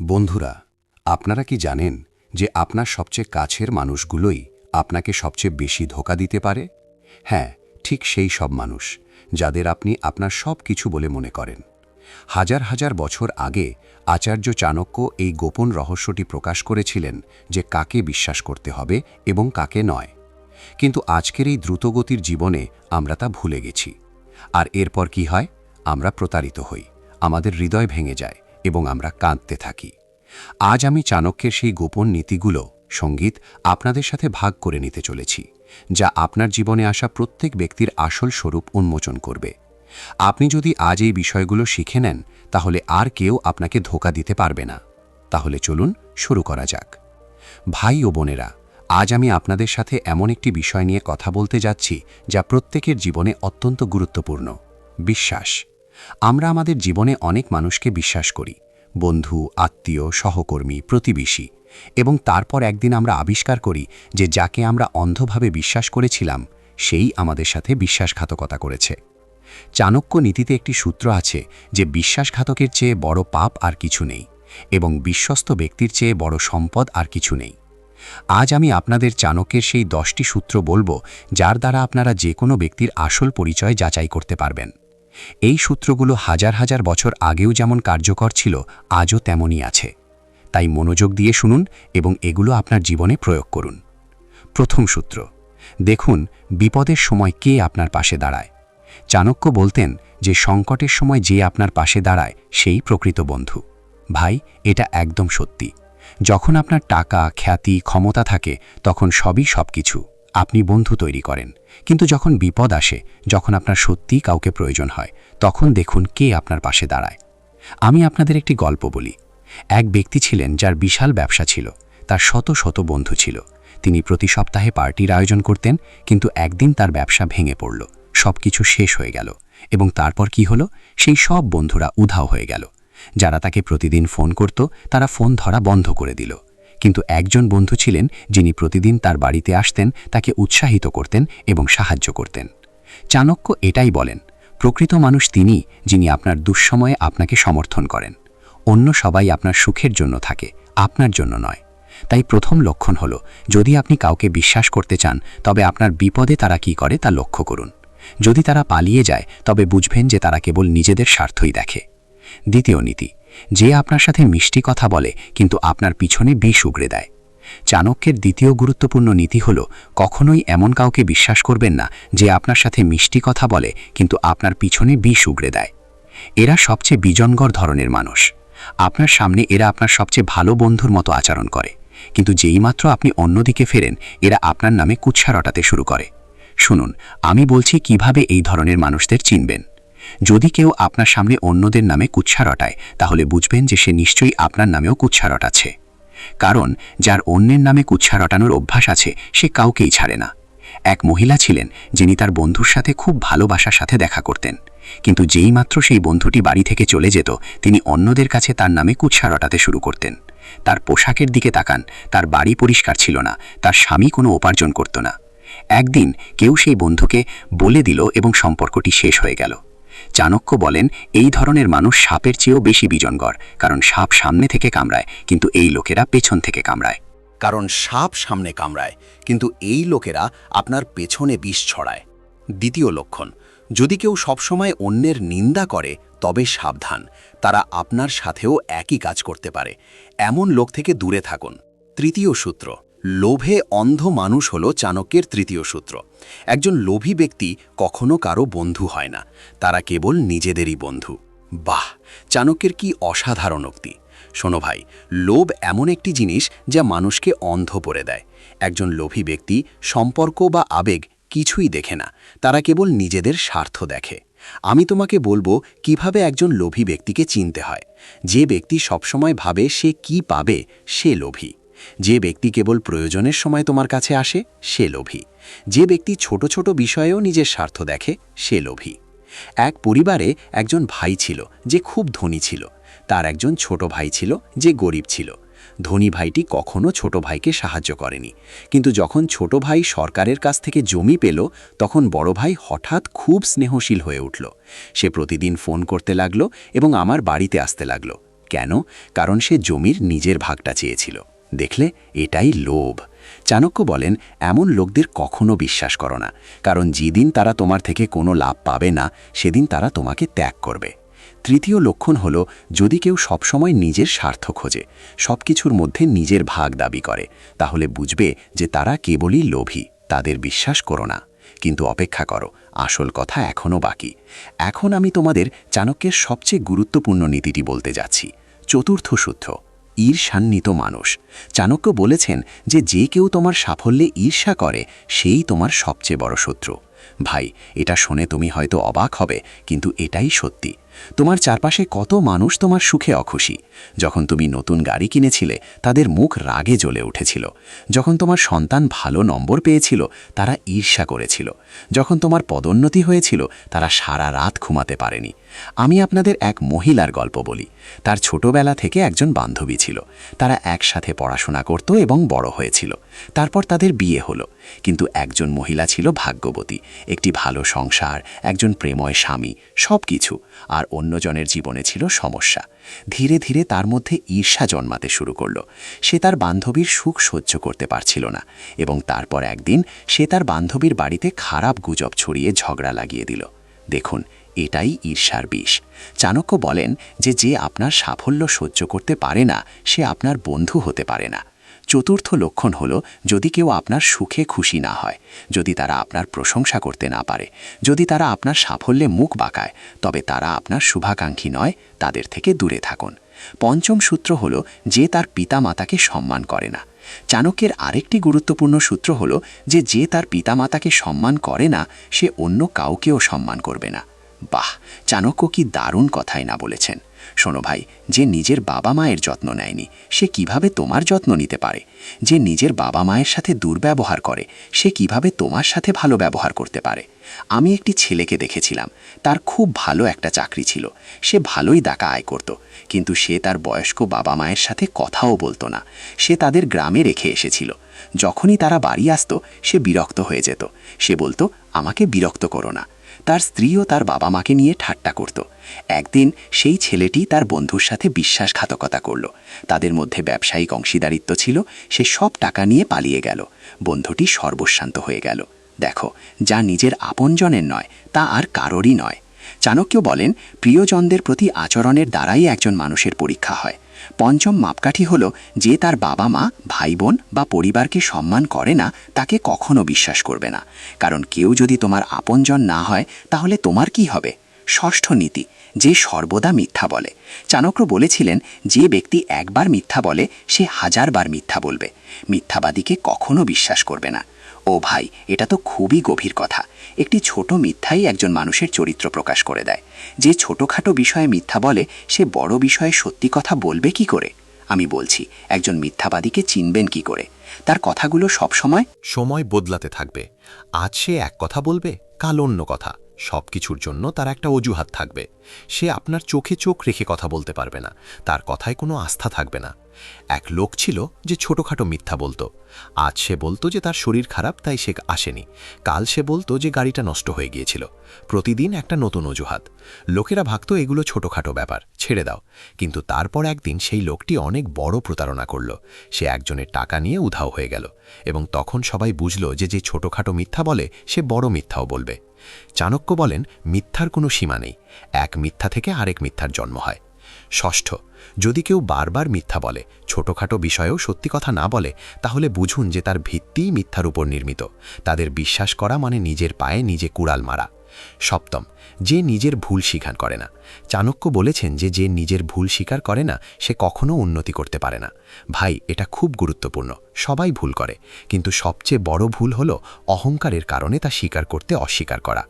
বন্ধুরা, আপনারা কি জানেন যে আপনার সবচেয়ে কাছের মানুষগুলোই আপনাকে সবচেয়ে বেশি ধোঁকা দিতে পারে? হ্যাঁ, ঠিক সেই সব মানুষ যাদের আপনি আপনার সব কিছু বলে মনে করেন। হাজার হাজার বছর আগে আচার্য চাণক্য এই গোপন রহস্যটি প্রকাশ করেছিলেন যে কাকে বিশ্বাস করতে হবে এবং কাকে নয়। কিন্তু আজকের এই দ্রুতগতির জীবনে আমরা তা ভুলে গেছি। আর এরপর কি হয়? আমরা প্রতারিত হই, আমাদের হৃদয় ভেঙে যায় এবং আমরা কাঁদতে থাকি। আজ আমি চাণক্যের সেই গোপন নীতিগুলো সঙ্গীত আপনাদের সাথে ভাগ করে নিতে চলেছি, যা আপনার জীবনে আসা প্রত্যেক ব্যক্তির আসল স্বরূপ উন্মোচন করবে। আপনি যদি আজ এই বিষয়গুলো শিখে নেন, তাহলে আর কেউ আপনাকে ধোঁকা দিতে পারবে না। তাহলে চলুন শুরু করা যাক। ভাই ও বোনেরা, আজ আমি আপনাদের সাথে এমন একটি বিষয় নিয়ে কথা বলতে যাচ্ছি যা প্রত্যেকের জীবনে অত্যন্ত গুরুত্বপূর্ণ: বিশ্বাস। আমরা আমাদের জীবনে অনেক মানুষকে বিশ্বাস করি, বন্ধু, আত্মীয়, সহকর্মী, প্রতিবেশী, এবং তারপর একদিন আমরা আবিষ্কার করি যে যাকে আমরা অন্ধভাবে বিশ্বাস করেছিলাম সেই আমাদের সাথে বিশ্বাসঘাতকতা করেছে। চাণক্য নীতিতে একটি সূত্র আছে যে বিশ্বাসঘাতকের চেয়ে বড় পাপ আর কিছু নেই, এবং বিশ্বস্ত ব্যক্তির চেয়ে বড় সম্পদ আর কিছু নেই। আজ আমি আপনাদের চাণক্যের সেই 10টি সূত্র বলবো, যার দ্বারা আপনারা যে কোনো ব্যক্তির আসল পরিচয় যাচাই করতে পারবেন। এই সূত্রগুলো হাজার হাজার বছর আগেও যেমন কার্যকর ছিল, আজও তেমনই আছে। তাই মনোযোগ দিয়ে শুনুন এবং এগুলো আপনার জীবনে প্রয়োগ করুন। প্রথম সূত্র: দেখুন বিপদের সময় কে আপনার পাশে দাঁড়ায়। চাণক্য বলতেন যে সংকটের সময় যে আপনার পাশে দাঁড়ায় সেই প্রকৃত বন্ধু। ভাই, এটা একদম সত্যি। যখন আপনার টাকা, খ্যাতি, ক্ষমতা থাকে, তখন সবই সবকিছু, আপনি বন্ধু তৈরি করেন। কিন্তু যখন বিপদ আসে, যখন আপনার সত্যিই কাউকে প্রয়োজন হয়, তখন দেখুন কে আপনার পাশে দাঁড়ায়। আমি আপনাদের একটি গল্প বলি। এক ব্যক্তি ছিলেন যার বিশাল ব্যবসা ছিল, তার শত শত বন্ধু ছিল। তিনি প্রতি সপ্তাহে পার্টির আয়োজন করতেন, কিন্তু একদিন তার ব্যবসা ভেঙে পড়ল, সবকিছু শেষ হয়ে গেল। এবং তারপর কি হলো? সেই সব বন্ধুরা উধাও হয়ে গেল। যারা তাকে প্রতিদিন ফোন করত, তারা ফোন ধরা বন্ধ করে দিল। কিন্তু একজন বন্ধু ছিলেন যিনি প্রতিদিন তার বাড়িতে আসতেন, তাকে উৎসাহিত করতেন এবং সাহায্য করতেন। চাণক্য এটাই বলেন, প্রকৃত মানুষ তিনি যিনি আপনার দুঃসময়ে আপনাকে সমর্থন করেন। অন্য সবাই আপনার সুখের জন্য থাকে, আপনার জন্য নয়। তাই প্রথম লক্ষণ হলো, যদি আপনি কাউকে বিশ্বাস করতে চান, তবে আপনার বিপদে তারা কি করে তা লক্ষ্য করুন। যদি তারা পালিয়ে যায়, তবে বুঝবেন যে তারা কেবল নিজেদের স্বার্থই দেখে। দ্বিতীয় নীতি: যে আপনার সাথে মিষ্টি কথা বলে কিন্তু আপনার পিছনে বিষ উগড়ে দেয়। চাণক্যের দ্বিতীয় গুরুত্বপূর্ণ নীতি হল, কখনোই এমন কাউকে বিশ্বাস করবেন না যে আপনার সাথে মিষ্টি কথা বলে কিন্তু আপনার পিছনে বিষ উগড়ে দেয়। এরা সবচেয়ে বিজনগর ধরনের মানুষ। আপনার সামনে এরা আপনার সবচেয়ে ভালো বন্ধুর মতো আচরণ করে, কিন্তু যেইমাত্র আপনি অন্যদিকে ফেরেন, এরা আপনার নামে কুৎসা রটাতে শুরু করে। শুনুন, আমি বলছি কিভাবে এই ধরনের মানুষদের চিনবেন। যদি কেউ আপনার সামনে অন্যদের নামে কুৎসা রটায়, তাহলে বুঝবেন যে সে নিশ্চয়ই আপনার নামেও কুৎসা রটাচ্ছে। কারণ যার অন্যের নামে কুৎসা রটানোর অভ্যাস আছে, সে কাউকেই ছাড়ে না। এক মহিলা ছিলেন যিনি তার বন্ধুর সাথে খুব ভালোবাসার সাথে দেখা করতেন, কিন্তু যেইমাত্র সেই বন্ধুটি বাড়ি থেকে চলে যেত, তিনি অন্যদের কাছে তার নামে কুৎসা রটাতে শুরু করতেন। তার পোশাকের দিকে তাকান, তার বাড়ি পরিষ্কার ছিল না, তার স্বামী কোনো উপার্জন করত না। একদিন কেউ সেই বন্ধুকে বলে দিল এবং সম্পর্কটি শেষ হয়ে গেল। চাণক্য বলেন, এই ধরনের মানুষ সাপের চেয়েও বেশি বিজনগর, কারণ সাপ সামনে থেকে কামড়ায়, কিন্তু এই লোকেরা পেছন থেকে কামড়ায়। কারণ সাপ সামনে কামড়ায়, কিন্তু এই লোকেরা আপনার পেছনে বিষ ছড়ায়। দ্বিতীয় লক্ষণ: যদি কেউ সবসময় অন্যের নিন্দা করে, তবে সাবধান, তারা আপনার সাথেও একই কাজ করতে পারে। এমন লোক থেকে দূরে থাকুন। তৃতীয় সূত্র: লোভে অন্ধ মানুষ হল চাণক্যের তৃতীয় সূত্র। একজন লোভী ব্যক্তি কখনো কারো বন্ধু হয় না, তারা কেবল নিজেদেরই বন্ধু। বাহ, চাণক্যের কি অসাধারণ উক্তি! শোনো ভাই, লোভ এমন একটি জিনিস যা মানুষকে অন্ধ করে দেয়। একজন লোভী ব্যক্তি সম্পর্ক বা আবেগ কিছুই দেখে না, তারা কেবল নিজেদের স্বার্থ দেখে। আমি তোমাকে বলবো কিভাবে একজন লোভী ব্যক্তিকে চিনতে হয়। যে ব্যক্তি সবসময় ভাবে সে কি পাবে, সে লোভী। যে ব্যক্তি কেবল প্রয়োজনের সময় তোমার কাছে আসে, সে লোভী। যে ব্যক্তি ছোট ছোট বিষয়েও নিজের স্বার্থ দেখে, সে লোভী। এক পরিবারে একজন ভাই ছিল যে খুব ধনী ছিল। তার একজন ছোট ভাই ছিল যে গরিব ছিল। ধনী ভাইটি কখনো ছোট ভাইকে সাহায্য করেনি, কিন্তু যখন ছোট ভাই সরকারের কাছ থেকে জমি পেল, তখন বড় ভাই হঠাৎ খুব স্নেহশীল হয়ে উঠল। সে প্রতিদিন ফোন করতে লাগলো এবং আমার বাড়িতে আসতে লাগলো। কেন? কারণ সে জমির নিজের ভাগটা চেয়েছিল। দেখলে, এটাই লোভ। চাণক্য বলেন, এমন লোকদের কখনো বিশ্বাস করো না, কারণ যেদিন তারা তোমার থেকে কোনো লাভ পাবে না, সেদিন তারা তোমাকে ত্যাগ করবে। তৃতীয় লক্ষণ হল, যদি কেউ সবসময় নিজের স্বার্থ খোঁজে, সব কিছুর মধ্যে নিজের ভাগ দাবি করে, তাহলে বুঝবে যে তারা কেবলই লোভী। তাদের বিশ্বাস করো না। কিন্তু অপেক্ষা করো, আসল কথা এখনও বাকি। এখন আমি তোমাদের চাণক্যের সবচেয়ে গুরুত্বপূর্ণ নীতিটি বলতে যাচ্ছি, চতুর্থ সূত্র, ঈর্ষান্বিত মানুষ। চাণক্য বলেছেন যে যে কেউ তোমার সাফল্যে ঈর্ষা করে, সেই তোমার সবচেয়ে বড় শত্রু। ভাই, এটা শুনে তুমি হয়তো অবাক হবে, কিন্তু এটাই সত্যি। তোমার চারপাশে কত মানুষ তোমার সুখে অখুশি। যখন তুমি নতুন গাড়ি কিনেছিলে, তাদের মুখ রাগে জ্বলে উঠেছিল। যখন তোমার সন্তান ভালো নম্বর পেয়েছিল, তারা ঈর্ষা করেছিল। যখন তোমার পদোন্নতি হয়েছিল, তারা সারা রাত ঘুমাতে পারেনি। আমি আপনাদের এক মহিলার গল্প বলি। তার ছোটবেলা থেকে একজন বান্ধবী ছিল। তারা একসাথে পড়াশোনা করত এবং বড় হয়েছিল। তারপর তাদের বিয়ে হলো। কিন্তু একজন মহিলা ছিল ভাগ্যবতী, একটি ভালো সংসার, একজন প্রেময় স্বামী, সব কিছু। আর অন্যজনের জীবনে ছিল সমস্যা। ধীরে ধীরে তার মধ্যে ঈর্ষা জন্মাতে শুরু করলো। সে তার বান্ধবীর সুখ সহ্য করতে পারছিল না, এবং তারপর একদিন সে তার বান্ধবীর বাড়িতে খারাপ গুজব ছড়িয়ে ঝগড়া লাগিয়ে দিল। দেখুন, এটাই ঈর্ষার বিষ। চাণক্য বলেন যে যে আপনার সাফল্য সহ্য করতে পারে না, সে আপনার বন্ধু হতে পারে না। চতুর্থ লক্ষণ হল, যদি কেউ আপনার সুখে খুশি না হয়, যদি তারা আপনার প্রশংসা করতে না পারে, যদি তারা আপনার সাফল্যে মুখ বাঁকায়, তবে তারা আপনার শুভাকাঙ্ক্ষী নয়, তাদের থেকে দূরে থাকুন। পঞ্চম সূত্র হল, যে তার পিতামাতাকে সম্মান করে না। চাণক্যের আরেকটি গুরুত্বপূর্ণ সূত্র হল যে যে তার পিতামাতাকে সম্মান করে না, সে অন্য কাউকেও সম্মান করবে না। বাহ, চাণক্য কি দারুণ কথাই না বলেছেন। শোনো ভাই, যে নিজের বাবা মায়ের যত্ন নেয়নি, সে কিভাবে তোমার যত্ন নিতে পারে? যে নিজের বাবা মায়ের সাথে দুর্ব্যবহার করে, সে কিভাবে তোমার সাথে ভালো ব্যবহার করতে পারে? আমি একটি ছেলেকে দেখেছিলাম, তার খুব ভালো একটা চাকরি ছিল, সে ভালোই টাকা আয় করত, কিন্তু সে তার বয়স্ক বাবা মায়ের সাথে কথাও বলতো না। সে তাদের গ্রামে রেখে এসেছিল। যখনই তারা বাড়ি আসতো, সে বিরক্ত হয়ে যেত। সে বলতো, আমাকে বিরক্ত করো না। তার স্ত্রীও তার বাবা মাকে নিয়ে ঠাট্টা করত। একদিন সেই ছেলেটি তার বন্ধুর সাথে বিশ্বাসঘাতকতা করল। তাদের মধ্যে ব্যবসায়িক অংশীদারিত্ব ছিল। সে সব টাকা নিয়ে পালিয়ে গেল। বন্ধুটি সর্বশান্ত হয়ে গেল। দেখো, যা নিজের আপনজনের নয়, তা আর কারোরই নয়। চাণক্য বলেন, প্রিয়জনদের প্রতি আচরণের দ্বারাই একজন মানুষের পরীক্ষা হয়। পঞ্চম মাপকাঠি হল, যে তার বাবা মা, ভাই বোন বা পরিবারকে সম্মান করে না, তাকে কখনো বিশ্বাস করবে না। কারণ কেউ যদি তোমার আপনজন না হয়, তাহলে তোমার কি হবে? ষষ্ঠ নীতি, যে সর্বদা মিথ্যা বলে। চাণক্য বলেছিলেন, যে ব্যক্তি একবার মিথ্যা বলে, সে 1000 বার মিথ্যা বলবে। মিথ্যাবাদীকে কখনো বিশ্বাস করবে না। ও ভাই, এটা তো খুবই গভীর কথা। একটি ছোট মিথ্যাই একজন মানুষের চরিত্র প্রকাশ করে দেয়। যে ছোটখাটো বিষয়ে মিথ্যা বলে, সে বড় বিষয়ে সত্যি কথা বলবে কি করে? আমি বলছি, একজন মিথ্যাবাদীকে চিনবেন কি করে? তার কথাগুলো সবসময় সময় বদলাতে থাকবে। আজ সে এক কথা বলবে, কাল অন্য কথা। সব কিছুর জন্য তার একটা অজুহাত থাকবে। সে আপনার চোখে চোখ রেখে কথা বলতে পারবে না। তার কথায় কোনো আস্থা থাকবে না। এক লোক ছিল যে ছোটখাটো মিথ্যা বলতো। আজ সে বলতো যে তার শরীর খারাপ, তাই সে আসেনি। কাল সে বলতো যে গাড়িটা নষ্ট হয়ে গিয়েছিল। প্রতিদিন একটা নতুন অজুহাত। লোকেরা ভাবতো এগুলো ছোটখাটো ব্যাপার, ছেড়ে দাও। কিন্তু তারপর একদিন সেই লোকটি অনেক বড় প্রতারণা করল। সে একজনের টাকা নিয়ে উধাও হয়ে গেল, এবং তখন সবাই বুঝল যে যে ছোটখাটো মিথ্যা বলে, সে বড় মিথ্যাও বলবে। চাণক্য বলেন, মিথ্যার কোনো সীমা নেই। এক মিথ্যা থেকে আরেক মিথ্যার জন্ম হয়। ষষ্ঠ, যদি কেউ বারবার মিথ্যা বলে, ছোটখাটো বিষয়েও সত্যি কথা না বলে, তাহলে বুঝুন যে তার ভিত্তিই মিথ্যার উপর নির্মিত। তাদের বিশ্বাস করা মানে নিজের পায়ে নিজে কুড়াল মারা। সপ্তম, যে নিজের ভুল স্বীকার করে না। চাণক্য বলেছেন যে যে নিজের ভুল স্বীকার করে না, সে কখনো উন্নতি করতে পারে না। ভাই, এটা খুব গুরুত্বপূর্ণ। সবাই ভুল করে, কিন্তু সবচেয়ে বড় ভুল হলো অহংকারের কারণে তা স্বীকার করতে অস্বীকার করা।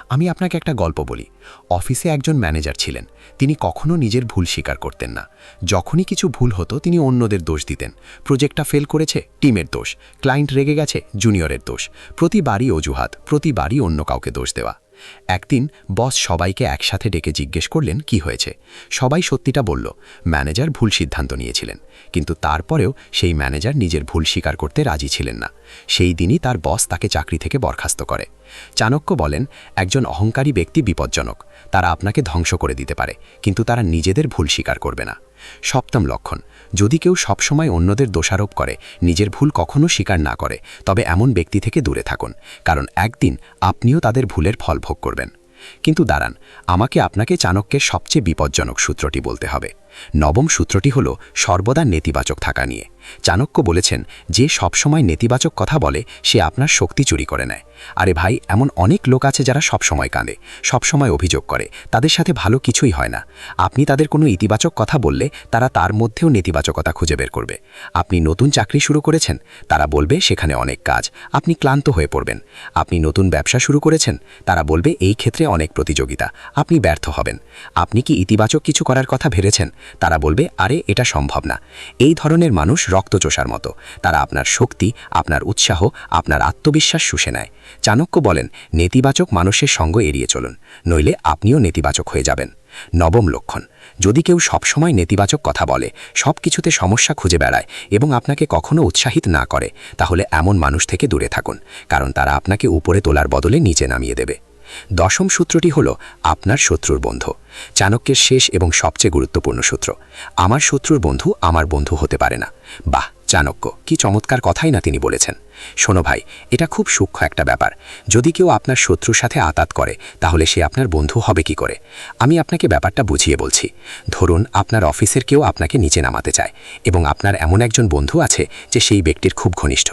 আমি আপনাকে একটা গল্প বলি। অফিসে একজন ম্যানেজার ছিলেন। তিনি কখনো নিজের ভুল স্বীকার করতেন না। যখনই কিছু ভুল হতো, তিনি অন্যদের দোষ দিতেন। প্রজেক্টটা ফেল করেছে, টিমের দোষ। ক্লায়েন্ট রেগে গেছে, জুনিয়রের দোষ। প্রতিবারই অজুহাত, প্রতিবারই অন্য কাউকে দোষ দেওয়া। একদিন বস সবাইকে একসাথে ডেকে জিজ্ঞেস করলেন কি হয়েছে। সবাই সত্যিটা বলল। ম্যানেজার ভুল সিদ্ধান্ত নিয়েছিলেন, কিন্তু তারপরেও সেই ম্যানেজার নিজের ভুল স্বীকার করতে রাজি ছিলেন না। সেই দিনই তার বস তাকে চাকরি থেকে বরখাস্ত করে। চাণক্য বলেন, একজন অহংকারী ব্যক্তি বিপজ্জনক। তারা আপনাকে ধ্বংস করে দিতে পারে, কিন্তু তারা নিজেদের ভুল স্বীকার করবে না। সপ্তম লক্ষণ, যদি কেউ সবসময় অন্যদের দোষারোপ করে, নিজের ভুল কখনো স্বীকার না করে, তবে এমন ব্যক্তি থেকে দূরে থাকুন, কারণ একদিন আপনিও তাদের ভুলের ফল ভোগ করবেন। কিন্তু দাঁড়ান, আমাকে আপনাকে চাণক্যের সবচেয়ে বিপজ্জনক সূত্রটি বলতে হবে। নবম সূত্রটি হল সর্বদা নেতিবাচক থাকা নিয়ে। চাণক্য বলেছেন, যে সবসময় নেতিবাচক কথা বলে সে আপনার শক্তি চুরি করে নেয়। আরে ভাই, এমন অনেক লোক আছে যারা সবসময় কাঁদে, সবসময় অভিযোগ করে, তাদের সাথে ভালো কিছুই হয় না। আপনি তাদের কোনো ইতিবাচক কথা বললে তারা তার মধ্যেও নেতিবাচকতা খুঁজে বের করবে। আপনি নতুন চাকরি শুরু করেছেন, তারা বলবে সেখানে অনেক কাজ, আপনি ক্লান্ত হয়ে পড়বেন। আপনি নতুন ব্যবসা শুরু করেছেন, তারা বলবে এই ক্ষেত্রে অনেক প্রতিযোগিতা, আপনি ব্যর্থ হবেন। আপনি কি ইতিবাচক কিছু করার কথা ভেবেছেন, তারা বলবে আরে এটা সম্ভব না। এই ধরনের মানুষ রক্তচোষার মতো, তারা আপনার শক্তি, আপনার উৎসাহ, আপনার আত্মবিশ্বাস শুষে নেয়। চাণক্য বলেন, নেতিবাচক মানুষের সঙ্গ এড়িয়ে চলুন, নইলে আপনিও নেতিবাচক হয়ে যাবেন। নবম লক্ষণ, যদি কেউ সবসময় নেতিবাচক কথা বলে, সব কিছুতে সমস্যা খুঁজে বেড়ায় এবং আপনাকে কখনো উৎসাহিত না করে, তাহলে এমন মানুষ থেকে দূরে থাকুন, কারণ তারা আপনাকে উপরে তোলার বদলে নিচে নামিয়ে দেবে। দশম সূত্রটি হল আপনার শত্রুর বন্ধু। চাণক্যের শেষ এবং সবচেয়ে গুরুত্বপূর্ণ সূত্র, আমার শত্রুর বন্ধু আমার বন্ধু হতে পারে না। বাহ, চাণক্য কি চমৎকার কথাই না তিনি বলেছেন। শোনো ভাই, এটা খুব সূক্ষ্ম একটা ব্যাপার। যদি কেউ আপনার শত্রুর সাথে আতাত করে, তাহলে সে আপনার বন্ধু হবে কি করে? আমি আপনাকে ব্যাপারটা বুঝিয়ে বলছি। ধরুন আপনার অফিসের কেউ আপনাকে নিচে নামাতে চায় এবং আপনার এমন একজন বন্ধু আছে যে সেই ব্যক্তির খুব ঘনিষ্ঠ।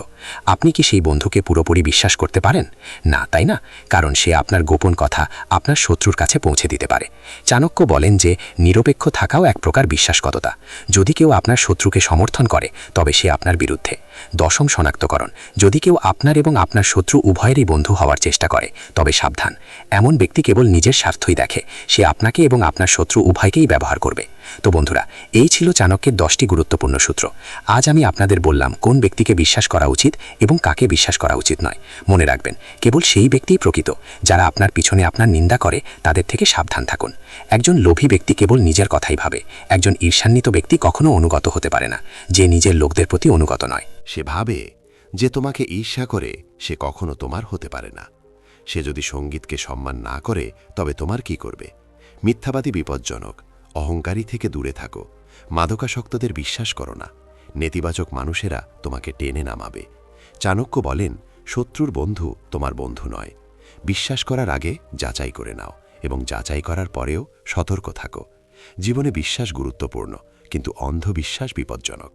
আপনি কি সেই বন্ধুকে পুরোপুরি বিশ্বাস করতে পারেন? না, তাই না? কারণ সে আপনার গোপন কথা আপনার শত্রুর কাছে পৌঁছে দিতে পারে। চাণক্য বলেন যে নিরপেক্ষ থাকাও এক প্রকার বিশ্বাসকততা। যদি কেউ আপনার শত্রুকে সমর্থন করে, তবে সে আপনার বিরুদ্ধে। দশম শনাক্তকরণ, যদি কেউ আপনার এবং আপনার শত্রু উভয়েরই বন্ধু হওয়ার চেষ্টা করে, তবে সাবধান। এমন ব্যক্তি কেবল নিজের স্বার্থই দেখে, সে আপনাকে এবং আপনার শত্রু উভয়কেই ব্যবহার করবে। তো বন্ধুরা, এই ছিল চাণক্যের 10টি গুরুত্বপূর্ণ সূত্র। আজ আমি আপনাদের বললাম কোন ব্যক্তিকে বিশ্বাস করা উচিত এবং কাকে বিশ্বাস করা উচিত নয়। মনে রাখবেন, কেবল সেই ব্যক্তিই প্রকৃত যারা আপনার পিছনে আপনার নিন্দা করে, তাদের থেকে সাবধান থাকুন। একজন লোভী ব্যক্তি কেবল নিজের কথাই ভাবে। একজন ঈর্ষান্বিত ব্যক্তি কখনো অনুগত হতে পারে না, যে নিজের লোকদের প্রতি অনুগত নয়। সে ভাবে যে তোমাকে ঈর্ষা করে সে কখনো তোমার হতে পারে না। সে যদি সঙ্গীতকে সম্মান না করে, তবে তোমার কি করবে? মিথ্যাবাদী বিপজ্জনক। অহংকারী থেকে দূরে থাকো। মাদকাসক্তদের বিশ্বাস করো না। নেতিবাচক মানুষেরা তোমাকে টেনে নামাবে। চাণক্য বলেন, শত্রুর বন্ধু তোমার বন্ধু নয়। বিশ্বাস করার আগে যাচাই করে নাও এবং যাচাই করার পরেও সতর্ক থাকো। জীবনে বিশ্বাস গুরুত্বপূর্ণ, কিন্তু অন্ধবিশ্বাস বিপজ্জনক।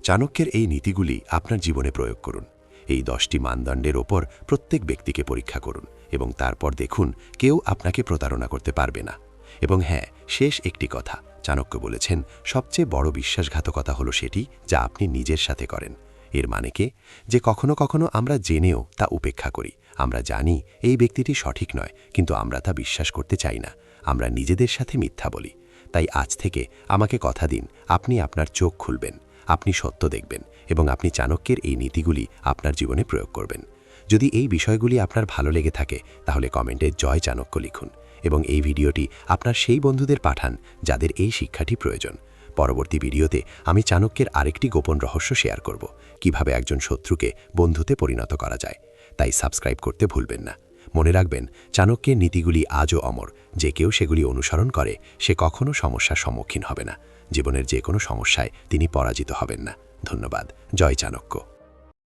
চাণক্যের এই নীতিগুলি আপনার জীবনে প্রয়োগ করুন। এই 10টি মানদণ্ডের ওপর প্রত্যেক ব্যক্তিকে পরীক্ষা করুন এবং তারপর দেখুন কেউ আপনাকে প্রতারণা করতে পারবে না। এবং হ্যাঁ, শেষ একটি কথা, চাণক্য বলেছেন, সবচেয়ে বড় বিশ্বাসঘাতকতা হলো সেটি যা আপনি নিজের সাথে করেন। এর মানে কি? যে কখনো কখনো আমরা জেনেও তা উপেক্ষা করি। আমরা জানি এই ব্যক্তিটি সঠিক নয়, কিন্তু আমরা তা বিশ্বাস করতে চাই না। আমরা নিজেদের সাথে মিথ্যা বলি। তাই আজ থেকে আমাকে কথা দিন, আপনি আপনার চোখ খুলবেন, আপনি সত্য দেখবেন এবং আপনি চাণক্যের এই নীতিগুলি আপনার জীবনে প্রয়োগ করবেন। যদি এই বিষয়গুলি আপনার ভালো লেগে থাকে, তাহলে কমেন্টে জয় চাণক্য লিখুন এবং এই ভিডিওটি আপনার সেই বন্ধুদের পাঠান যাদের এই শিক্ষাটি প্রয়োজন। পরবর্তী ভিডিওতে আমি চাণক্যের আরেকটি গোপন রহস্য শেয়ার করব, কিভাবে একজন শত্রুকে বন্ধুতে পরিণত করা যায়। তাই সাবস্ক্রাইব করতে ভুলবেন না। মনে রাখবেন, চাণক্যের নীতিগুলি আজও অমর। যে কেউ সেগুলি অনুসরণ করে, সে কখনো সমস্যার সম্মুখীন হবে না। জীবনের যে কোনো সমস্যায় তিনি পরাজিত হবেন না। ধন্যবাদ। জয় চাণক্য।